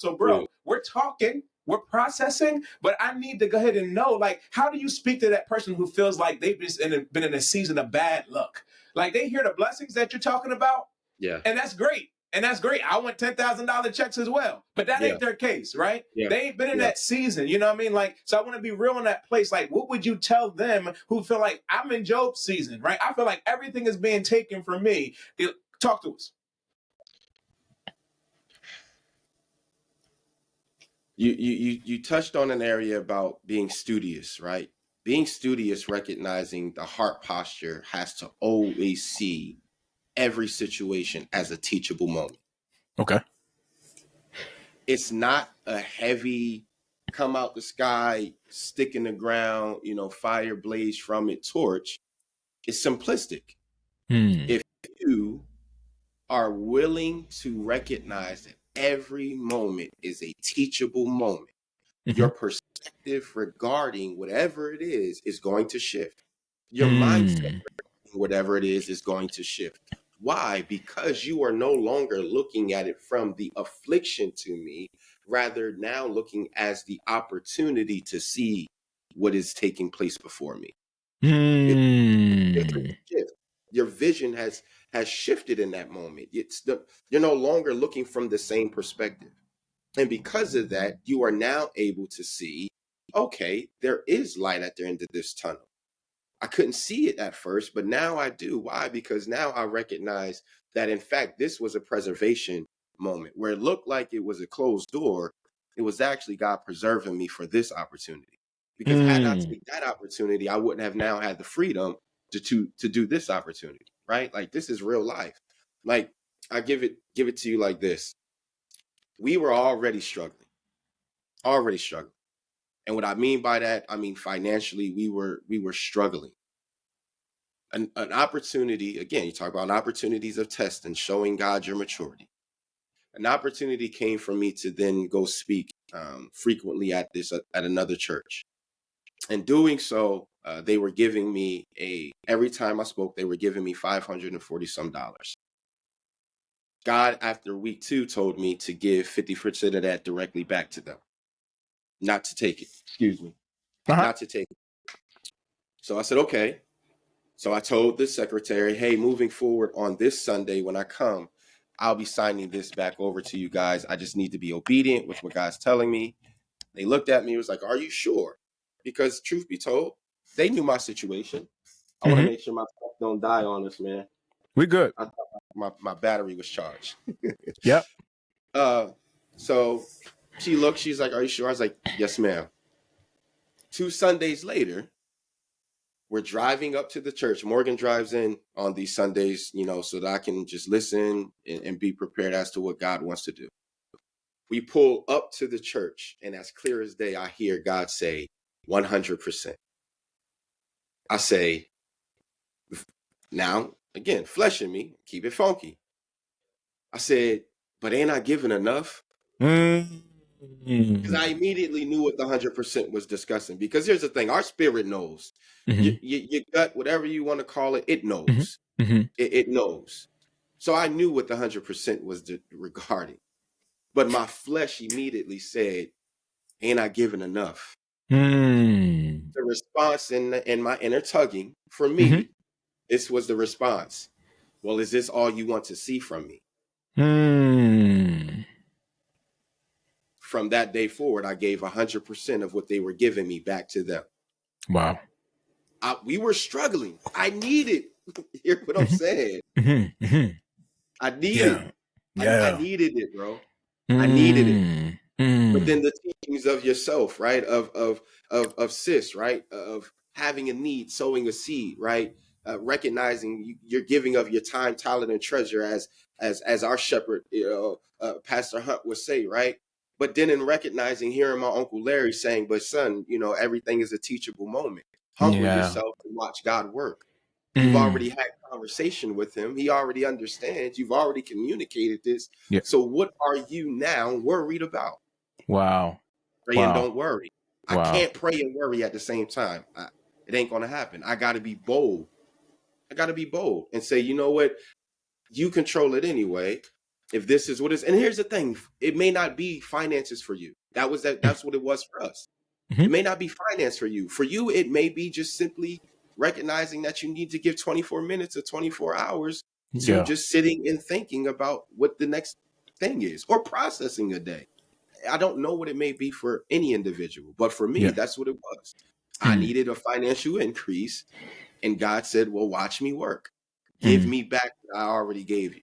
So, Yeah. bro, we're talking, we're processing, but I need to go ahead and know, like, how do you speak to that person who feels like they've just been in a season of bad luck? Like, they hear the blessings that you're talking about, Yeah. and that's great. And that's great. I want $10,000 checks as well, but that Yeah. ain't their case, right? Yeah. They ain't been in Yeah. that season. You know what I mean? Like, so I want to be real in that place. Like, what would you tell them who feel like I'm in Job's season, right? I feel like everything is being taken from me. Talk to us. You touched on an area about being studious, right? Being studious, recognizing the heart posture has to always see every situation as a teachable moment. Okay. It's not a heavy come out the sky, stick in the ground, fire blaze from it torch. It's simplistic. If you are willing to recognize that every moment is a teachable moment, your perspective regarding whatever it is going to shift. Your mindset regarding whatever it is going to shift. Why? Because you are no longer looking at it from the affliction to me, rather now looking as the opportunity to see what is taking place before me. Your vision has shifted in that moment. You're no longer looking from the same perspective. And because of that, you are now able to see, okay, there is light at the end of this tunnel. I couldn't see it at first, but now I do. Why? Because now I recognize that, in fact, this was a preservation moment where it looked like it was a closed door. It was actually God preserving me for this opportunity. Because had I taken that opportunity, I wouldn't have now had the freedom to do this opportunity, right? Like, this is real life. Like, I give it to you like this. We were already struggling. And what I mean by that, I mean financially, we were struggling. An opportunity, again, you talk about opportunities of testing, showing God your maturity. An opportunity came for me to then go speak frequently at another church. And doing so, they were giving me every time I spoke, they were giving me $540 some. God, after week 2, told me to give 50% of that directly back to them. Not to take it. Excuse me. Not to take it. So I said, okay. So I told the secretary, hey, moving forward on this Sunday when I come, I'll be signing this back over to you guys. I just need to be obedient with what God's telling me. They looked at me, was like, are you sure? Because truth be told, they knew my situation. I want to make sure my stuff don't die on us, man. We good. I thought my battery was charged. Yep. So she looked, she's like, are you sure? I was like, yes, ma'am. 2 Sundays later, we're driving up to the church. Morgan drives in on these Sundays, so that I can just listen and be prepared as to what God wants to do. We pull up to the church, and as clear as day, I hear God say 100%. I say, now, again, flesh in me, keep it funky. I said, but ain't I giving enough? Because I immediately knew what the 100% was discussing. Because here's the thing, our spirit knows. Your gut, whatever you want to call it, it knows. It knows. So I knew what the 100% was regarding. But my flesh immediately said, ain't I giving enough? The response in my inner tugging, for me, this was the response. Well, is this all you want to see from me? From that day forward, I gave 100% of what they were giving me back to them. Wow. We were struggling. I needed, hear what I'm saying? I needed I needed it, bro. I needed it. But then the teachings of yourself, right? Of sis, right? Of having a need, sowing a seed, right? Recognizing you're giving of your time, talent, and treasure, as our shepherd, Pastor Hunt would say, right? But then in recognizing, hearing my Uncle Larry saying, but son, everything is a teachable moment. Humble yourself and watch God work. You've already had conversation with him. He already understands. You've already communicated this. Yeah. So what are you now worried about? Wow. Pray and don't worry. Wow. I can't pray and worry at the same time. It ain't going to happen. I got to be bold. And say, you know what? You control it anyway. If this is what is, and here's the thing, it may not be finances for you. That's what it was for us. Mhm. It may not be finance for you. For you, it may be just simply recognizing that you need to give 24 minutes or 24 hours to Yeah. just sitting and thinking about what the next thing is, or processing a day. I don't know what it may be for any individual, but for me, Yeah. that's what it was. I needed a financial increase, and God said, well, watch me work. Give me back what I already gave you.